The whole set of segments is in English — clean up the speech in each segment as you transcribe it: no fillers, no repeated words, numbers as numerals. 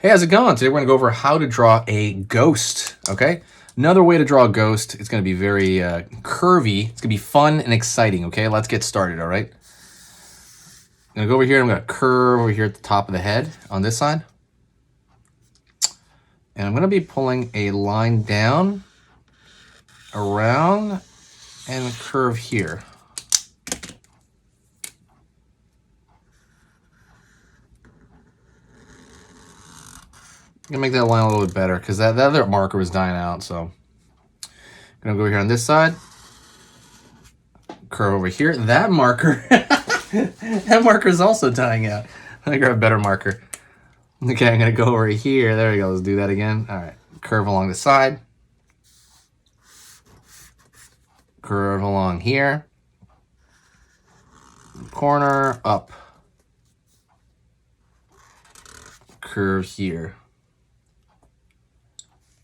Hey, how's it going? Today we're going to go over how to draw a ghost, okay? Another way to draw a ghost. It's going to be very curvy. It's going to be fun and exciting, okay? Let's get started, all right? I'm going to go over here. I'm going to curve over here at the top of the head on this side. And I'm going to be pulling a line down, around, and curve here. I'm gonna make that line a little bit better because that other marker was dying out. So I'm gonna go here on this side, curve over here. That marker, that marker is also dying out. I'm gonna grab a better marker. Okay, I'm gonna go over here. There we go. Let's do that again. All right, curve along the side, curve along here, corner up, curve here.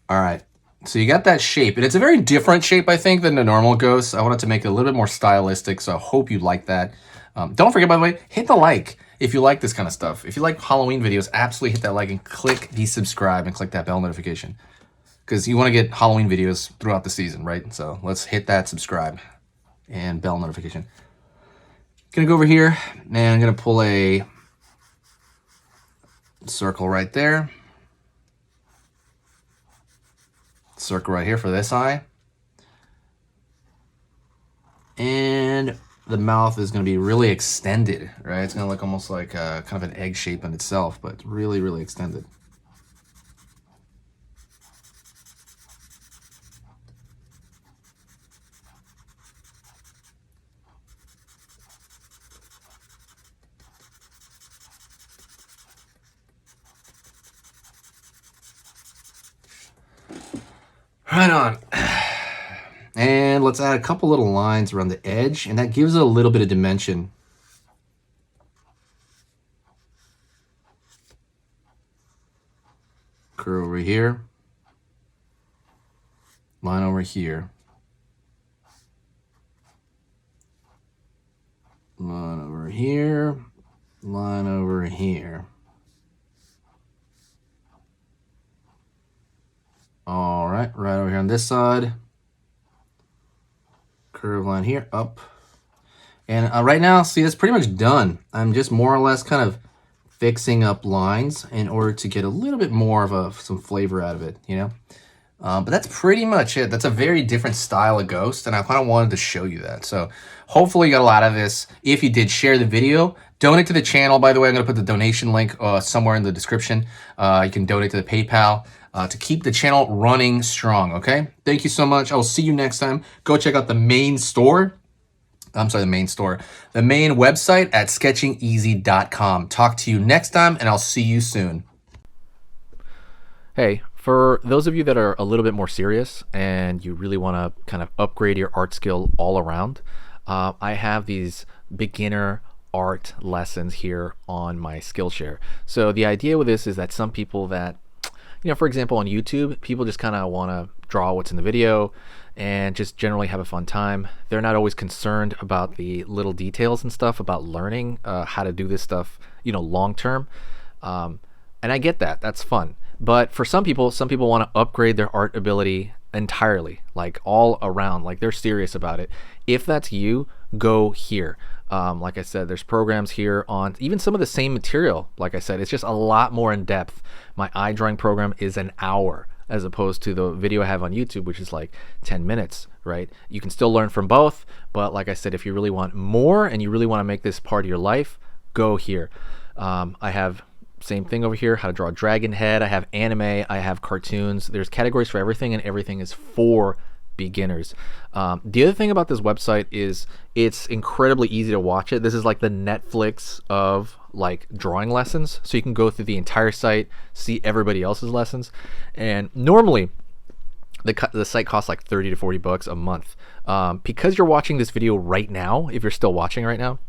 All right, so you got that shape, and it's a very different shape, I think, than the normal ghost. I wanted to make it a little bit more stylistic, so I hope you like that. Don't forget, by the way, hit the like if you like this kind of stuff. If you like Halloween videos, absolutely hit that like and click the subscribe and click that bell notification because you want to get Halloween videos throughout the season, right? So let's hit that subscribe and bell notification. Gonna go over here, and I'm gonna pull a circle right there. Circle right here for this eye. And the mouth is going to be really extended, right? It's going to look almost like kind of an egg shape in itself, but really, really extended. Right on. And let's add a couple little lines around the edge, and that gives it a little bit of dimension. Curve over here. Line over here. Line over here. Line over here. All right, right over here on this side. Curve line here, up. And right now, see, that's pretty much done. I'm just more or less kind of fixing up lines in order to get a little bit more of some flavor out of it, you know? But that's pretty much it. That's a very different style of ghost, and I kind of wanted to show you that. So hopefully you got a lot of this. If you did, share the video. Donate to the channel, by the way. I'm going to put the donation link somewhere in the description. You can donate to the PayPal. To keep the channel running strong, okay? Thank you so much. I will see you next time. Go check out the main store. I'm sorry, the main store. The main website at sketchingeasy.com. Talk to you next time, and I'll see you soon. Hey, for those of you that are a little bit more serious and you really want to kind of upgrade your art skill all around, I have these beginner art lessons here on my Skillshare. So the idea with this is that some people that, you know, for example, on YouTube, people just kind of want to draw what's in the video and just generally have a fun time. They're not always concerned about the little details and stuff about learning how to do this stuff, you know, long term. And I get that. That's fun. But for some people want to upgrade their art ability entirely, like all around, like they're serious about it. If that's you, go here. Like I said, there's programs here on even some of the same material. Like I said, it's just a lot more in depth. My eye drawing program is an hour as opposed to the video I have on YouTube, which is like 10 minutes, right? You can still learn from both, but like I said, if you really want more and you really want to make this part of your life, go here. I have same thing over here, how to draw a dragon head. I have anime, I have cartoons. There's categories for everything, and everything is for beginners. The other thing about this website is it's incredibly easy to watch it. This is like the Netflix of like drawing lessons. So you can go through the entire site, see everybody else's lessons. And normally the site costs like 30 to 40 bucks a month. Because you're watching this video right now, if you're still watching right now,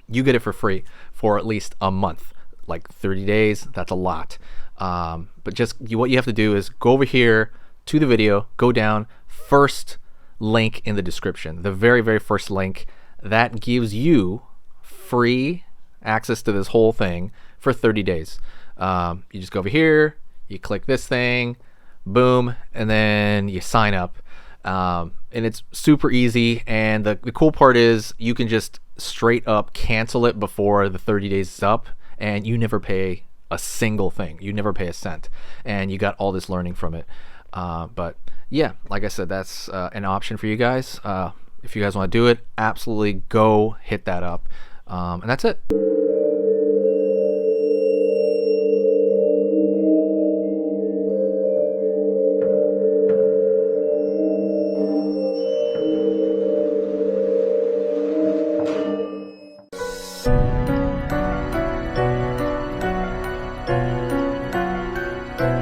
you get it for free for at least a month. Like 30 days, that's a lot. But just what you have to do is go over here to the video, go down, first link in the description, the very, very first link. That gives you free access to this whole thing for 30 days. You just go over here, you click this thing, boom, and then you sign up. And it's super easy. And the cool part is you can just straight up cancel it before the 30 days is up, and you never pay a single thing. You never pay a cent, and you got all this learning from it. But yeah, like I said, that's an option for you guys. If you guys want to do it, absolutely go hit that up. And that's it.